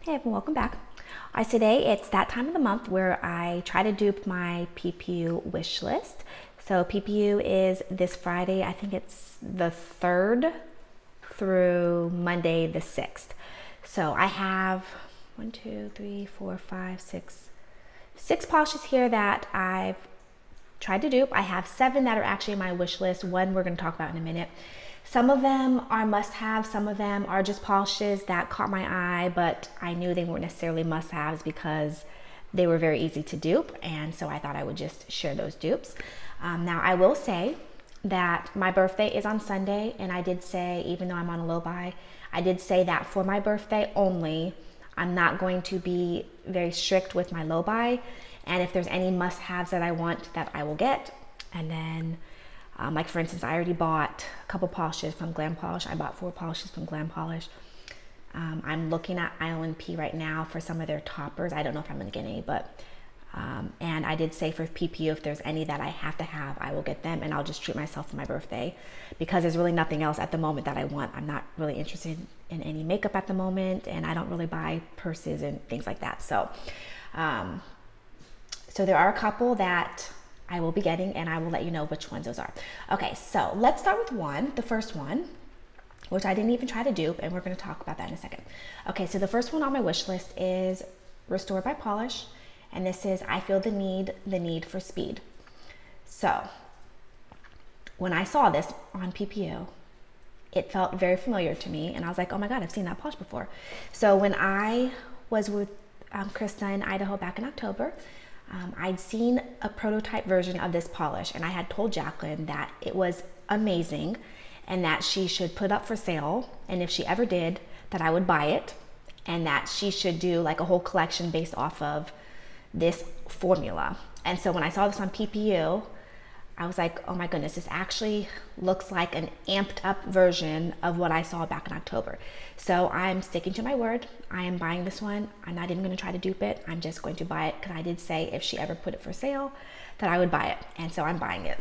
Hey everyone, welcome back. Today it's that time of the month where I try to dupe my PPU wish list. So PPU is this Friday, I think it's the 3rd through Monday the 6th. So I have 6 polishes here that I've tried to dupe. I have 7 that are actually in my wish list. One we're going to talk about in a minute. Some of them are must-have, some of them are just polishes that caught my eye, but I knew they weren't necessarily must-haves because they were very easy to dupe, and so I thought I would just share those dupes. Now I will say that my birthday is on Sunday, and I did say, even though I'm on a low buy, I did say that for my birthday only, I'm not going to be very strict with my low buy, and if there's any must-haves that I want, that I will get. And then like for instance, I already bought a couple polishes from Glam Polish. I bought 4 polishes from Glam Polish. I'm looking at Island P right now for some of their toppers. I don't know if I'm gonna get any, but and I did say for PPU, if there's any that I have to have, I will get them, and I'll just treat myself for my birthday because there's really nothing else at the moment that I want. I'm not really interested in any makeup at the moment, and I don't really buy purses and things like that. So, so there are a couple that I will be getting, and I will let you know which ones those are. Okay, so let's start with the first one, which I didn't even try to dupe, and we're going to talk about that in a second. Okay, so the first one on my wish list is Restored by Polish, and this is I Feel the Need for Speed. So when I saw this on PPU, it felt very familiar to me, and I was like, oh my God, I've seen that polish before. So when I was with Krista in Idaho back in October, I'd seen a prototype version of this polish, and I had told Jacqueline that it was amazing and that she should put up for sale, and if she ever did, that I would buy it, and that she should do like a whole collection based off of this formula. And so when I saw this on PPU, I was like, oh my goodness, this actually looks like an amped up version of what I saw back in October. So I'm sticking to my word. I am buying this one. I'm not even going to try to dupe it. I'm just going to buy it because I did say if she ever put it for sale that I would buy it. And so I'm buying it.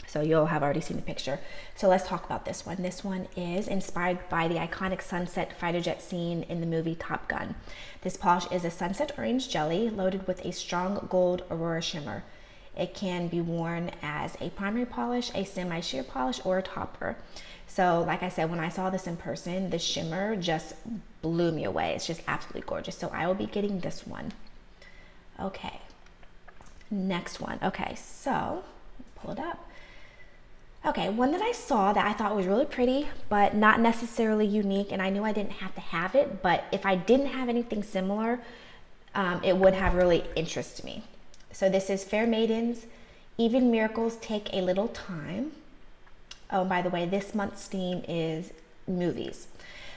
So you'll have already seen the picture. So let's talk about this one. This one is inspired by the iconic sunset fighter jet scene in the movie Top Gun. This polish is a sunset orange jelly loaded with a strong gold aurora shimmer. It can be worn as a primary polish, a semi-sheer polish, or a topper. So like I said, when I saw this in person, the shimmer just blew me away. It's just absolutely gorgeous. So I will be getting this one. Okay, next one. Okay, so pull it up. Okay, one that I saw that I thought was really pretty, but not necessarily unique, and I knew I didn't have to have it, but if I didn't have anything similar, it would have really interested me. So this is Fair Maidens, Even Miracles Take a Little Time. Oh, by the way, this month's theme is movies.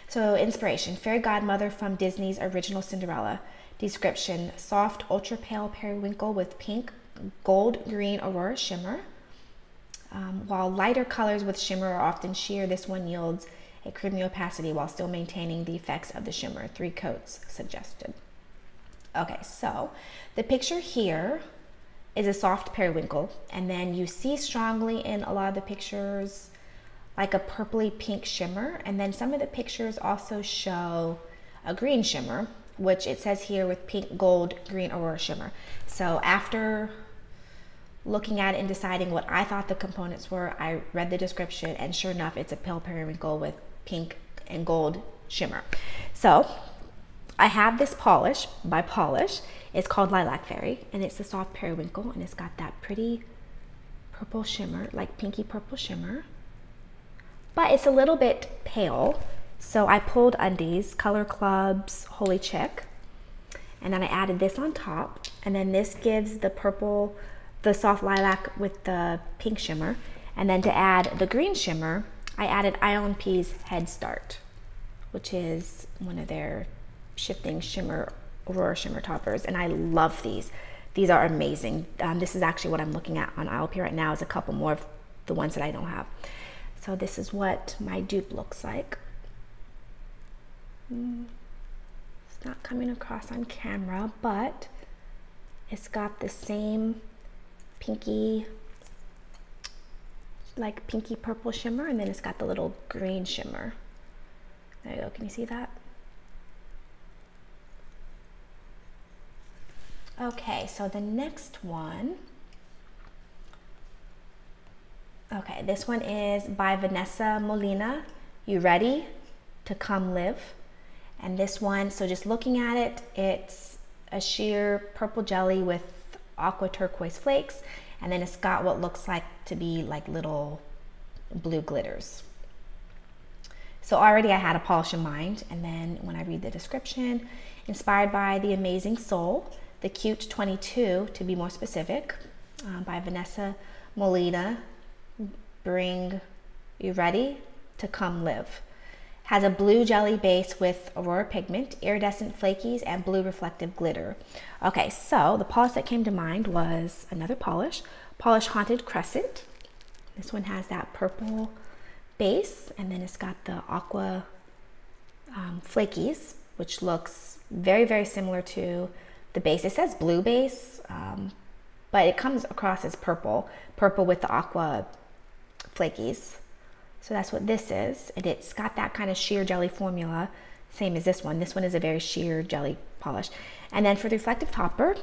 So inspiration, fairy godmother from Disney's original Cinderella. Description, soft, ultra pale periwinkle with pink, gold, green aurora shimmer. While lighter colors with shimmer are often sheer, this one yields a creamy opacity while still maintaining the effects of the shimmer. 3 coats suggested. Okay, so the picture here is a soft periwinkle, and then you see strongly in a lot of the pictures like a purpley pink shimmer, and then some of the pictures also show a green shimmer, which it says here with pink, gold, green aurora shimmer. So after looking at it and deciding what I thought the components were, I read the description, and sure enough, it's a pale periwinkle with pink and gold shimmer. So I have this polish by Polish. It's called Lilac Fairy, and it's a soft periwinkle, and it's got that pretty purple shimmer, like pinky purple shimmer, but it's a little bit pale. So I pulled undies, Color Club's Holy Chick, and then I added this on top, and then this gives the purple, the soft lilac with the pink shimmer, and then to add the green shimmer, I added Island P's Head Start, which is one of their shifting shimmer, aurora shimmer toppers, and I love these. These are amazing. This is actually what I'm looking at on ILP right now, is a couple more of the ones that I don't have. So this is what my dupe looks like. It's not coming across on camera, but it's got the same pinky, like pinky purple shimmer, and then it's got the little green shimmer. There you go, can you see that? Okay, so the next one, okay, this one is by Vanessa Molina. You ready to come live? And this one, so just looking at it, it's a sheer purple jelly with aqua turquoise flakes, and then it's got what looks like to be like little blue glitters. So already I had a polish in mind, and then when I read the description, inspired by the amazing soul, the cute 22 to be more specific, by Vanessa Molina, bring you ready to come live. Has a blue jelly base with aurora pigment, iridescent flakies, and blue reflective glitter. Okay, so the polish that came to mind was another polish, Polish Haunted Crescent. This one has that purple base, and then it's got the aqua flakies, which looks very, very similar to the base. It says blue base, but it comes across as purple with the aqua flakies. So that's what this is, and it's got that kind of sheer jelly formula, same as this one. This one is a very sheer jelly polish. And then for the reflective topper,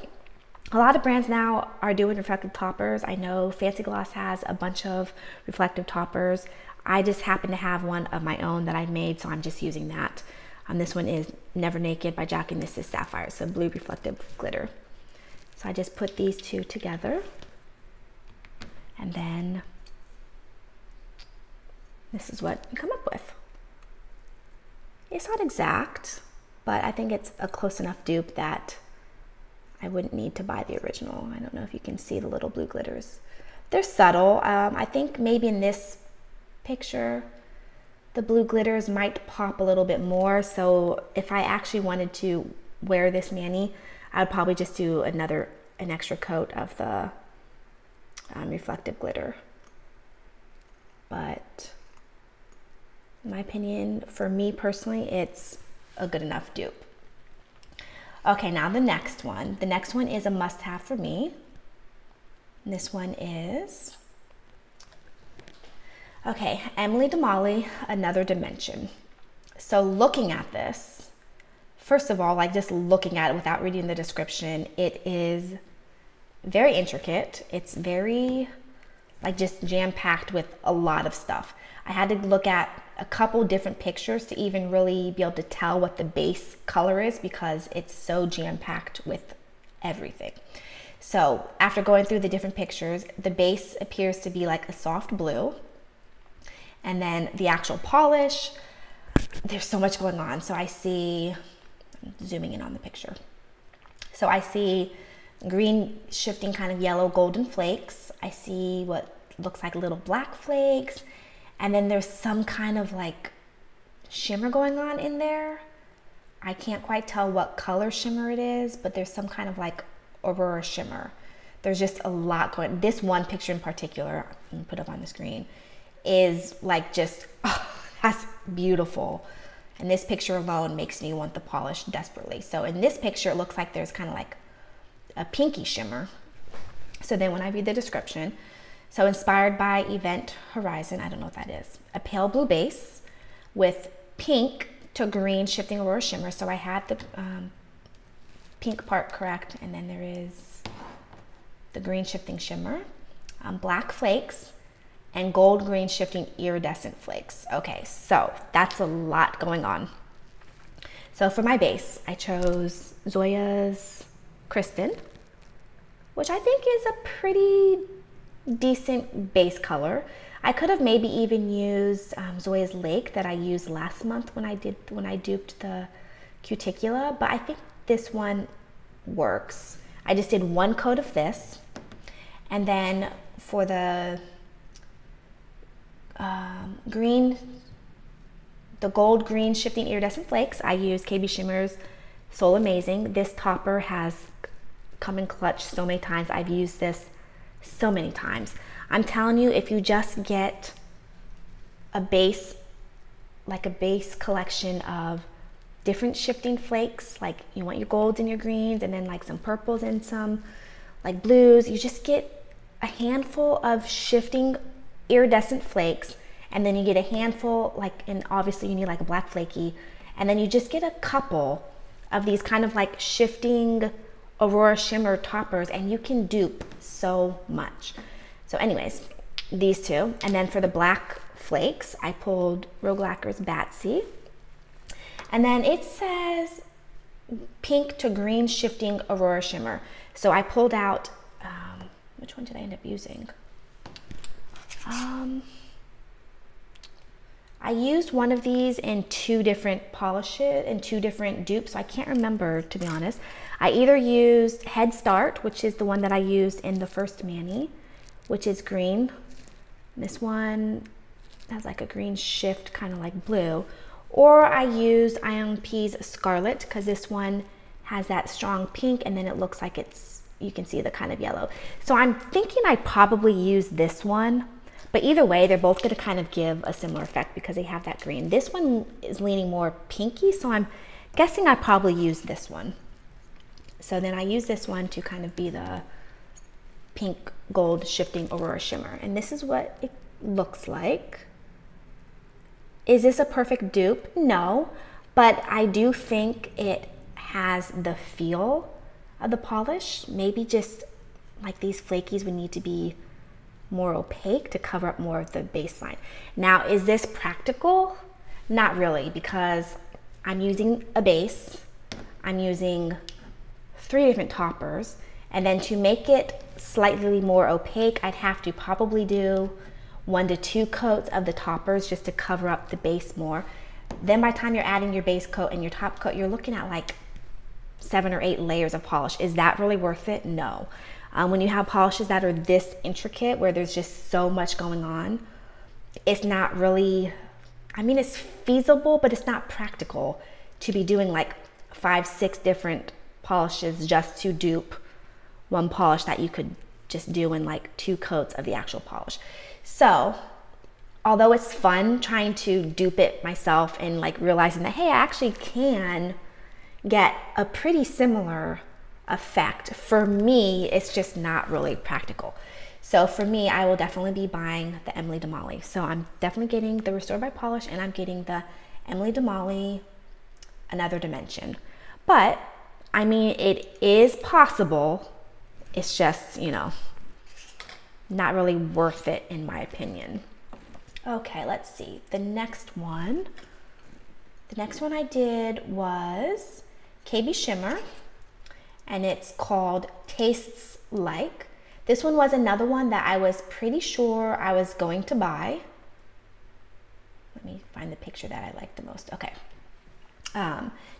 a lot of brands now are doing reflective toppers. I know Fancy Gloss has a bunch of reflective toppers. I just happen to have one of my own that I made, so I'm just using that. This one is Never Naked by Jackie, and this is Sapphire, so blue reflective glitter. So I just put these two together, and then this is what you come up with. It's not exact, but I think it's a close enough dupe that I wouldn't need to buy the original. I don't know if you can see the little blue glitters. They're subtle. I think maybe in this picture, the blue glitters might pop a little bit more. So if I actually wanted to wear this mani, I would probably just do an extra coat of the reflective glitter. But in my opinion, for me personally, it's a good enough dupe. Okay, now the next one. The next one is a must-have for me. And this one is, okay, Emily Damali, Another Dimension. So looking at this, first of all, like just looking at it without reading the description, it is very intricate. It's very like just jam-packed with a lot of stuff. I had to look at a couple different pictures to even really be able to tell what the base color is, because it's so jam-packed with everything. So after going through the different pictures, the base appears to be like a soft blue, and then the actual polish, there's so much going on. So I see, I'm zooming in on the picture. So I see green shifting kind of yellow golden flakes. I see what looks like little black flakes. And then there's some kind of like shimmer going on in there. I can't quite tell what color shimmer it is, but there's some kind of like aurora shimmer. There's just a lot going on. This one picture in particular, I'm gonna put up on the screen, is like just, oh, that's beautiful. And this picture alone makes me want the polish desperately. So in this picture, it looks like there's kind of like a pinky shimmer. So then when I read the description, so inspired by Event Horizon, I don't know what that is, a pale blue base with pink to green shifting aurora shimmer. So I had the pink part correct, and then there is the green shifting shimmer, black flakes, and gold green shifting iridescent flakes. Okay, so that's a lot going on. So for my base, I chose Zoya's Kristen, which I think is a pretty decent base color. I could have maybe even used Zoya's Lake that I used last month when I duped the cuticula, but I think this one works. I just did one coat of this, and then for the gold green shifting iridescent flakes, I used KB Shimmer's Soul Amazing. This topper has come in clutch so many times. I've used this so many times. I'm telling you, if you just get a base, like a base collection of different shifting flakes, like you want your golds and your greens, and then like some purples and some like blues, you just get a handful of shifting iridescent flakes, and then you get a handful, like, and obviously you need like a black flaky, and then you just get a couple of these kind of like shifting Aurora Shimmer toppers, and you can dupe so much. So anyways, these two. And then for the black flakes, I pulled Rogue Lacquer's Batsy. And then it says pink to green shifting Aurora Shimmer. So I pulled out, which one did I end up using? I used one of these in 2 different polishes, in 2 different dupes, so I can't remember, to be honest. I either used Head Start, which is the one that I used in the first mani, which is green. This one has like a green shift, kind of like blue. Or I used IMP's Scarlet, because this one has that strong pink, and then it looks like it's, you can see the kind of yellow. So I'm thinking I probably use this one. But either way, they're both going to kind of give a similar effect because they have that green. This one is leaning more pinky, so I'm guessing I probably use this one. So then I use this one to kind of be the pink gold shifting Aurora Shimmer. And this is what it looks like. Is this a perfect dupe? No, but I do think it has the feel of the polish. Maybe just like these flakies would need to be more opaque to cover up more of the baseline. Now, is this practical? Not really, because I'm using a base, I'm using 3 different toppers, and then to make it slightly more opaque, I'd have to probably do 1 to 2 coats of the toppers just to cover up the base more. Then by the time you're adding your base coat and your top coat, you're looking at like 7 or 8 layers of polish. Is that really worth it? No. When you have polishes that are this intricate, where there's just so much going on, it's not really, I mean, it's feasible, but it's not practical to be doing like 5, 6 different polishes just to dupe one polish that you could just do in like 2 coats of the actual polish. So, although it's fun trying to dupe it myself and like realizing that, hey, I actually can get a pretty similar effect, for me, it's just not really practical. So for me, I will definitely be buying the Emily DeMolly. So I'm definitely getting the Restore by Polish, and I'm getting the Emily DeMolly Another Dimension. But I mean, it is possible. It's just, you know, not really worth it in my opinion. Okay, let's see. The next one I did was KB Shimmer, and it's called Tastes Like. This one was another one that I was pretty sure I was going to buy. Let me find the picture that I like the most. Okay.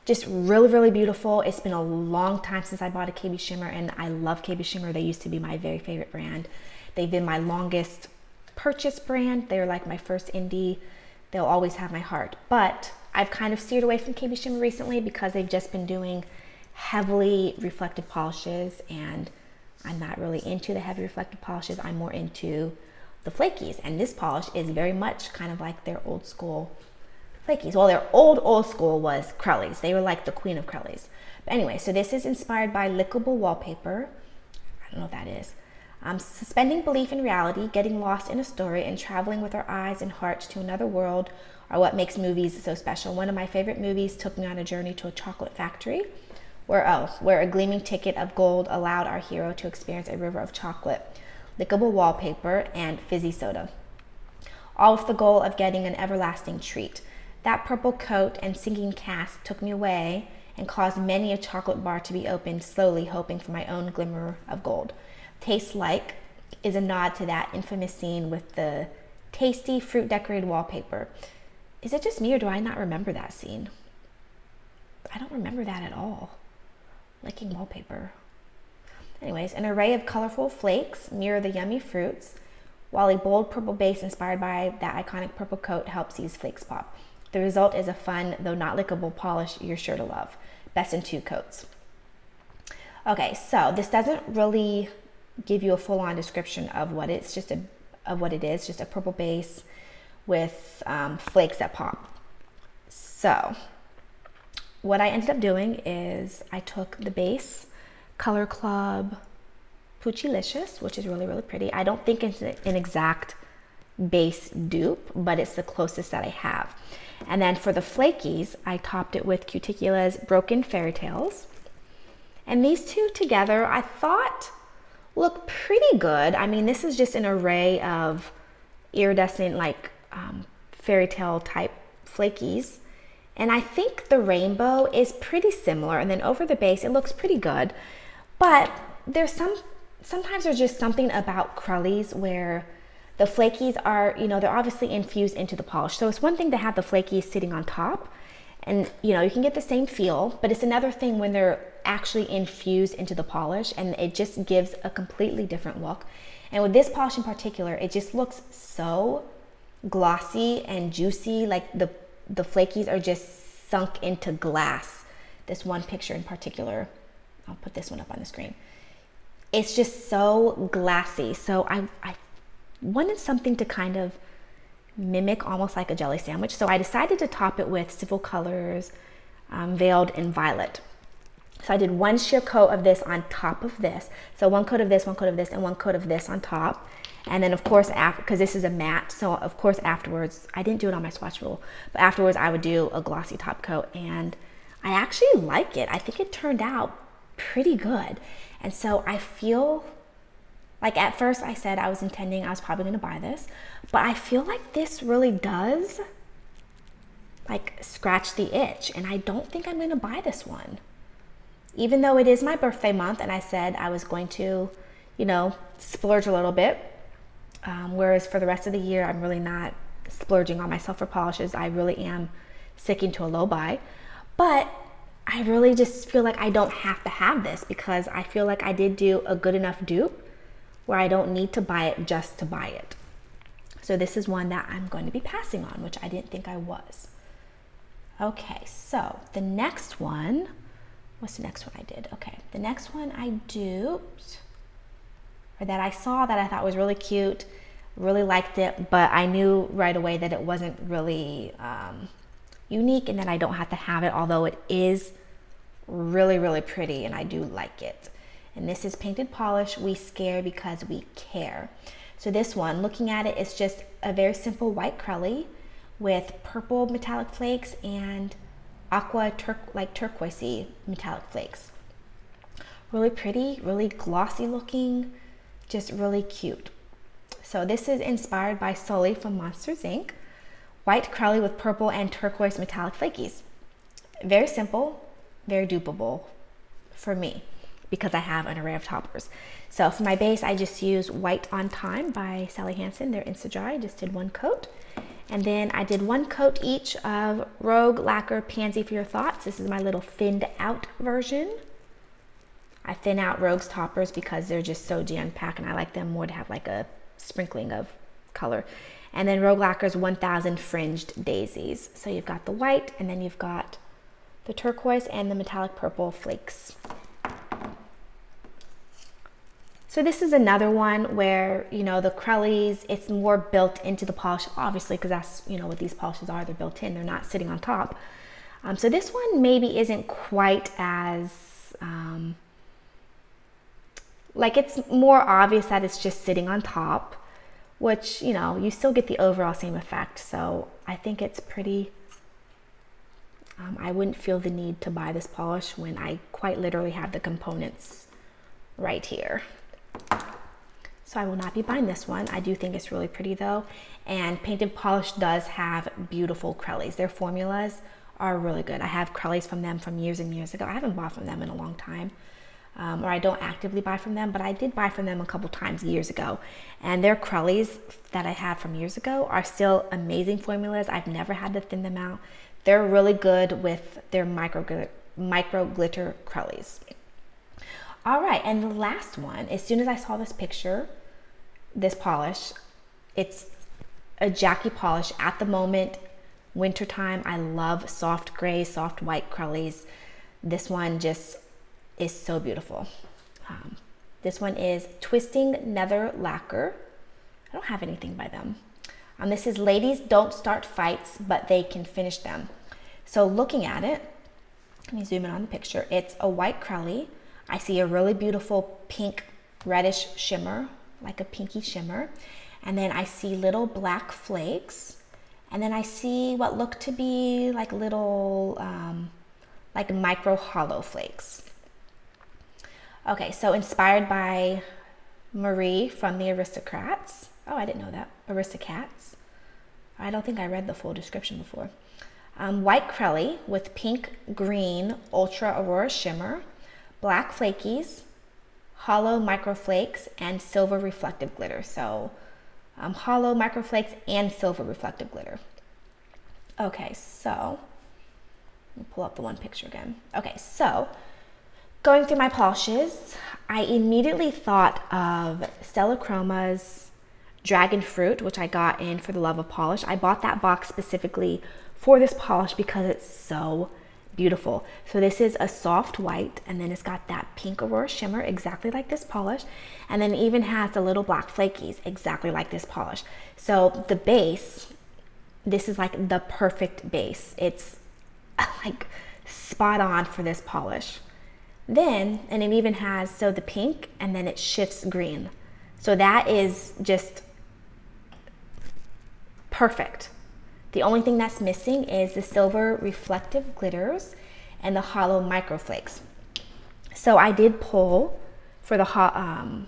Just really, really beautiful. It's been a long time since I bought a KB Shimmer, and I love KB Shimmer. They used to be my very favorite brand. They've been my longest purchase brand. They're like my first indie. They'll always have my heart. But I've kind of steered away from KB Shimmer recently because they've just been doing heavily reflective polishes, and I'm not really into the heavy reflective polishes. I'm more into the flakies, and this polish is very much kind of like their old school flakies. Well, their old school was Crellies. They were like the queen of Crellies. But anyway, so this is inspired by lickable wallpaper. I don't know what that is. Suspending belief in reality, getting lost in a story, and traveling with our eyes and hearts to another world are what makes movies so special. One of my favorite movies took me on a journey to a chocolate factory where a gleaming ticket of gold allowed our hero to experience a river of chocolate, lickable wallpaper, and fizzy soda, all with the goal of getting an everlasting treat. That purple coat and singing cast took me away and caused many a chocolate bar to be opened, slowly hoping for my own glimmer of gold. Tastes Like is a nod to that infamous scene with the tasty fruit decorated wallpaper. Is it just me, or do I not remember that scene? I don't remember that at all. Licking wallpaper. Anyways, an array of colorful flakes mirror the yummy fruits, while a bold purple base inspired by that iconic purple coat helps these flakes pop. The result is a fun, though not lickable polish you're sure to love. Best in 2 coats. Okay, so this doesn't really give you a full-on description of what it's just a purple base with flakes that pop. So what I ended up doing is I took the base Color Club Poochylicious, which is really, really pretty. I don't think it's an exact base dupe, but it's the closest that I have. And then for the flakies, I topped it with Cuticula's Broken Fairy Tales. And these two together, I thought look pretty good. I mean, this is just an array of iridescent, like fairy tale type flakies. And I think the rainbow is pretty similar. And then over the base, it looks pretty good. But there's sometimes there's just something about Crellies where the flakies are, you know, they're obviously infused into the polish. So it's one thing to have the flakies sitting on top and, you know, you can get the same feel, but it's another thing when they're actually infused into the polish and it just gives a completely different look. And with this polish in particular, it just looks so glossy and juicy. Like the flakies are just sunk into glass. This one picture in particular, I'll put this one up on the screen. It's just so glassy. So I wanted something to kind of mimic almost like a jelly sandwich. So I decided to top it with Civil Colors Veiled in Violet. So I did one sheer coat of this on top of this. So one coat of this, one coat of this, and one coat of this on top. And then of course, because this is a matte, so of course afterwards, I didn't do it on my swatch rule, but afterwards I would do a glossy top coat, and I actually like it. I think it turned out pretty good. And so I feel like at first I said I was probably gonna buy this, but I feel like this really does like scratch the itch, and I don't think I'm gonna buy this one. Even though it is my birthday month and I said I was going to, you know, splurge a little bit. Whereas for the rest of the year, I'm really not splurging on myself for polishes. I really am sticking to a low buy. But I really just feel like I don't have to have this because I feel like I did do a good enough dupe where I don't need to buy it just to buy it. So this is one that I'm going to be passing on, which I didn't think I was. Okay, so the next one, what's the next one I did? Okay, the next one I duped, or that I saw that I thought was really cute, really liked it, but I knew right away that it wasn't really unique and that I don't have to have it, although it is really, really pretty and I do like it. And this is Painted Polish, We Scare Because We Care. So this one, looking at it, it's just a very simple white Crelly with purple metallic flakes and aqua like turquoisey metallic flakes. Really pretty, really glossy looking, just really cute. So this is inspired by Sully from Monsters Inc. White Crelly with purple and turquoise metallic flakies. Very simple, very dupeable for me because I have an array of toppers. So for my base, I just use White on Time by Sally Hansen. They're Insta-Dry. I just did one coat. And then I did one coat each of Rogue Lacquer Pansy for Your Thoughts. This is my little thinned out version. I thin out Rogue's toppers because they're just so jam-packed and I like them more to have like a sprinkling of color. And then Rogue Lacquer's 1000 Fringed Daisies. So you've got the white and then you've got the turquoise and the metallic purple flakes. So this is another one where, you know, the Crellies, it's more built into the polish, obviously, because that's, you know, what these polishes are. They're built in, they're not sitting on top. So this one maybe isn't quite as, like it's more obvious that it's just sitting on top, which, you know, you still get the overall same effect. So I think it's pretty, I wouldn't feel the need to buy this polish when I quite literally have the components right here. So I will not be buying this one. I do think it's really pretty though. And Painted Polish does have beautiful Crellies. Their formulas are really good. I have Crellies from them from years and years ago. I haven't bought from them in a long time. Or I don't actively buy from them, but I did buy from them a couple times years ago. And their Crellies that I have from years ago are still amazing formulas. I've never had to thin them out. They're really good with their micro glitter Crellies. All right, and the last one, as soon as I saw this picture, this polish, it's a Jackie polish at the moment, wintertime. I love soft gray, soft white Crellies. This one just is so beautiful. This one is Twisting Nether Lacquer. I don't have anything by them. This is Ladies Don't Start Fights, but They Can Finish Them. So looking at it, let me zoom in on the picture. It's a white Crelly. I see a really beautiful pink reddish shimmer, like a pinky shimmer. And then I see little black flakes. And then I see what look to be like little, like micro hollow flakes. Okay, so inspired by Marie from the Aristocrats. Oh, I didn't know that. Aristocats. I don't think I read the full description before. White Crelly with pink, green, ultra aurora shimmer, black flakies, hollow microflakes, and silver reflective glitter. So hollow microflakes and silver reflective glitter. Okay, so I'll pull up the one picture again. Okay, so going through my polishes, I immediately thought of Stella Chroma's Dragon Fruit, which I got in For the Love of Polish. I bought that box specifically for this polish because it's so beautiful. So this is a soft white, and then it's got that pink aurora shimmer, exactly like this polish. And then it even has the little black flakies, exactly like this polish. So the base, this is like the perfect base. It's like spot on for this polish. Then, and it even has, so the pink, and then it shifts green. So that is just perfect. The only thing that's missing is the silver reflective glitters and the hollow microflakes. So I did pull for the hollow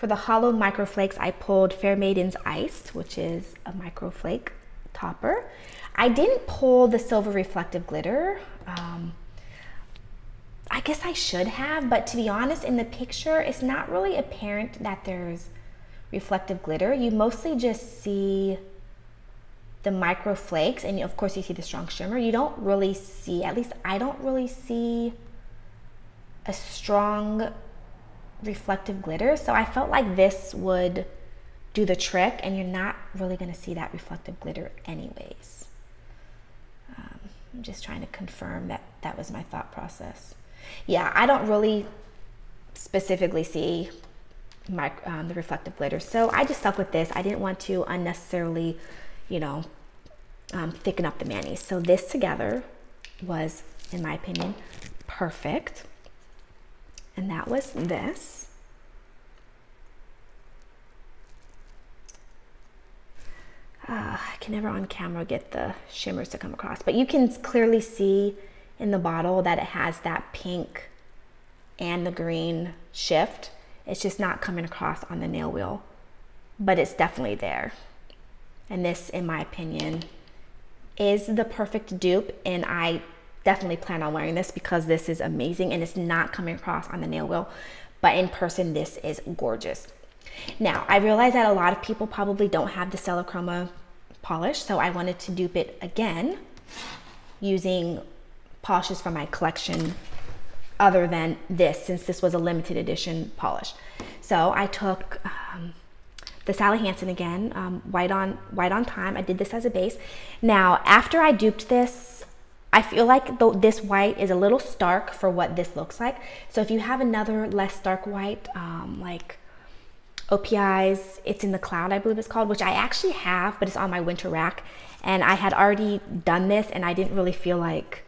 microflakes. I pulled Fair Maiden's Iced, which is a microflake topper. I didn't pull the silver reflective glitter. I guess I should have, but to be honest, in the picture, it's not really apparent that there's reflective glitter. You mostly just see the micro flakes, and of course you see the strong shimmer. You don't really see, at least I don't really see a strong reflective glitter. So I felt like this would do the trick, and you're not really gonna see that reflective glitter anyways. I'm just trying to confirm that that was my thought process. Yeah, I don't really specifically see the reflective glitter, so I just stuck with this. I didn't want to unnecessarily, you know, thicken up the mayonnaise. So this together was, in my opinion, perfect. And that was this. I can never on camera get the shimmers to come across, but you can clearly see in the bottle that it has that pink and the green shift. It's just not coming across on the nail wheel, but it's definitely there. And this, in my opinion, is the perfect dupe, and I definitely plan on wearing this because this is amazing and it's not coming across on the nail wheel, but in person this is gorgeous. Now, I realize that a lot of people probably don't have the Stella Chroma polish, so I wanted to dupe it again using polishes from my collection other than this, since this was a limited edition polish. So I took the Sally Hansen again, white on Time. I did this as a base. Now, after I duped this, I feel like this white is a little stark for what this looks like. So if you have another less stark white, like OPI's It's in the Cloud, I believe it's called, which I actually have, but it's on my winter rack. And I had already done this and I didn't really feel like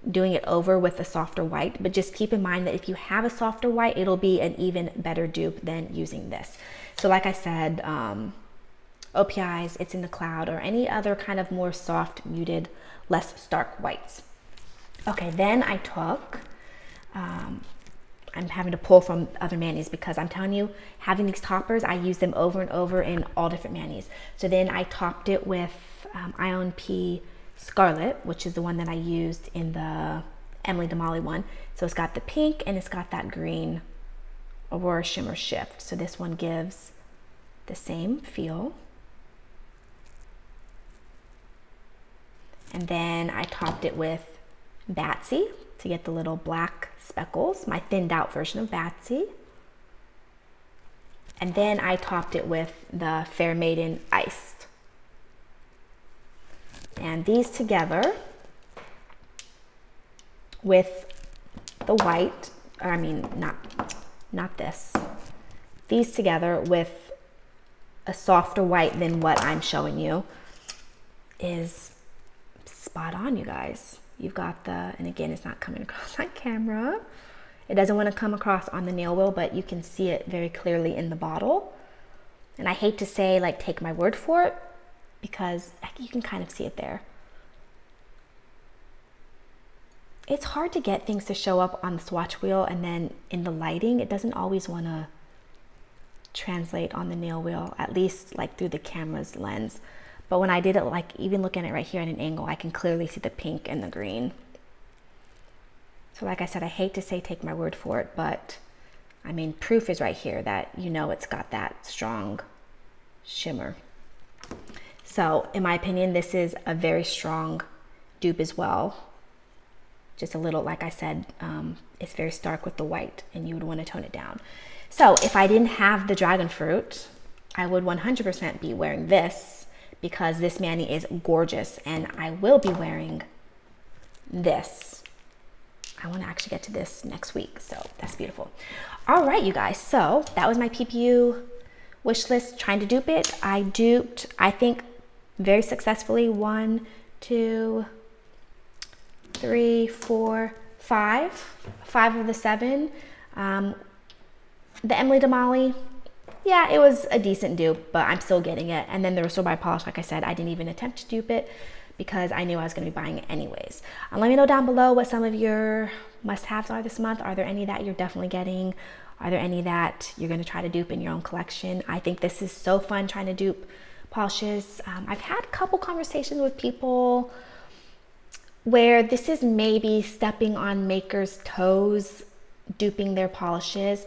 doing it over with a softer white, but just keep in mind that if you have a softer white, it'll be an even better dupe than using this. So like I said, OPI's It's in the Cloud, or any other kind of more soft, muted, less stark whites. Okay, then I took, I'm having to pull from other mayonnaise because I'm telling you, having these toppers, I use them over and over in all different mayonnaise. So then I topped it with Ion P Scarlet, which is the one that I used in the Emily Damali one. So it's got the pink and it's got that green Aurora Shimmer Shift. So this one gives the same feel. And then I topped it with Batsy to get the little black speckles, my thinned out version of Batsy. And then I topped it with the Fair Maiden Iced. And these together with the white, or I mean, not this. These together with a softer white than what I'm showing you is spot on, you guys. You've got the, and again, it's not coming across on camera. It doesn't want to come across on the nail wheel, but you can see it very clearly in the bottle. And I hate to say, like, take my word for it, because you can kind of see it there. it's hard to get things to show up on the swatch wheel, and then in the lighting, it doesn't always want to translate on the nail wheel, at least like through the camera's lens. But when I did it, like even looking at it right here at an angle, I can clearly see the pink and the green. So like I said, I hate to say take my word for it, but I mean, proof is right here that you know it's got that strong shimmer. So in my opinion, this is a very strong dupe as well. Just a little, like I said, it's very stark with the white, and you would want to tone it down. So if I didn't have the dragon fruit, I would 100% be wearing this, because this mani is gorgeous, and I will be wearing this. I want to actually get to this next week, so that's beautiful. All right, you guys, so that was my PPU wish list, trying to dupe it. I duped, I think, very successfully 1, 2, 3, 4, 5 of the 7. The Emily Damali, yeah, it was a decent dupe, but I'm still getting it. And then the Restore by Polish, like I said, I didn't even attempt to dupe it because I knew I was going to be buying it anyways. Let me know down below what some of your must-haves are this month. Are there any that you're definitely getting? Are there any that you're going to try to dupe in your own collection? I think this is so fun trying to dupe polishes. I've had a couple conversations with people where this is maybe stepping on makers' toes, duping their polishes.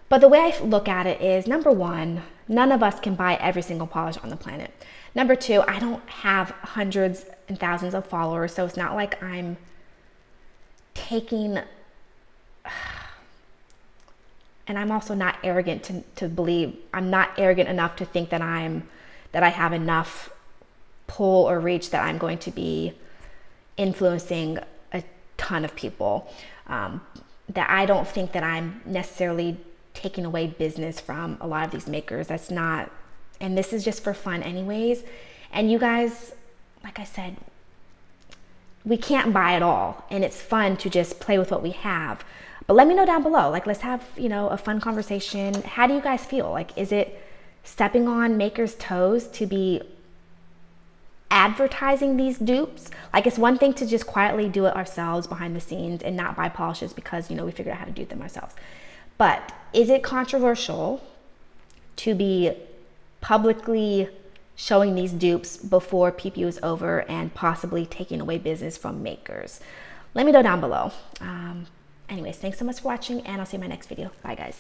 But the way I look at it is, number one, none of us can buy every single polish on the planet. Number two, I don't have hundreds and thousands of followers, so it's not like I'm taking, and I'm also not arrogant to believe, I'm not arrogant enough to think that I have enough pull or reach that I'm going to be influencing a ton of people. That I don't think that I'm necessarily taking away business from a lot of these makers. That's not, and this is just for fun anyways. And you guys, like I said, we can't buy it all, and it's fun to just play with what we have. But let me know down below, like, let's have, you know, a fun conversation. How do you guys feel? Like, is it stepping on makers' toes to be advertising these dupes? Like, it's one thing to just quietly do it ourselves behind the scenes and not buy polishes because, you know, we figured out how to do them ourselves. But is it controversial to be publicly showing these dupes before PPU is over and possibly taking away business from makers? Let me know down below. Anyways, thanks so much for watching, and I'll see you in my next video. Bye, guys.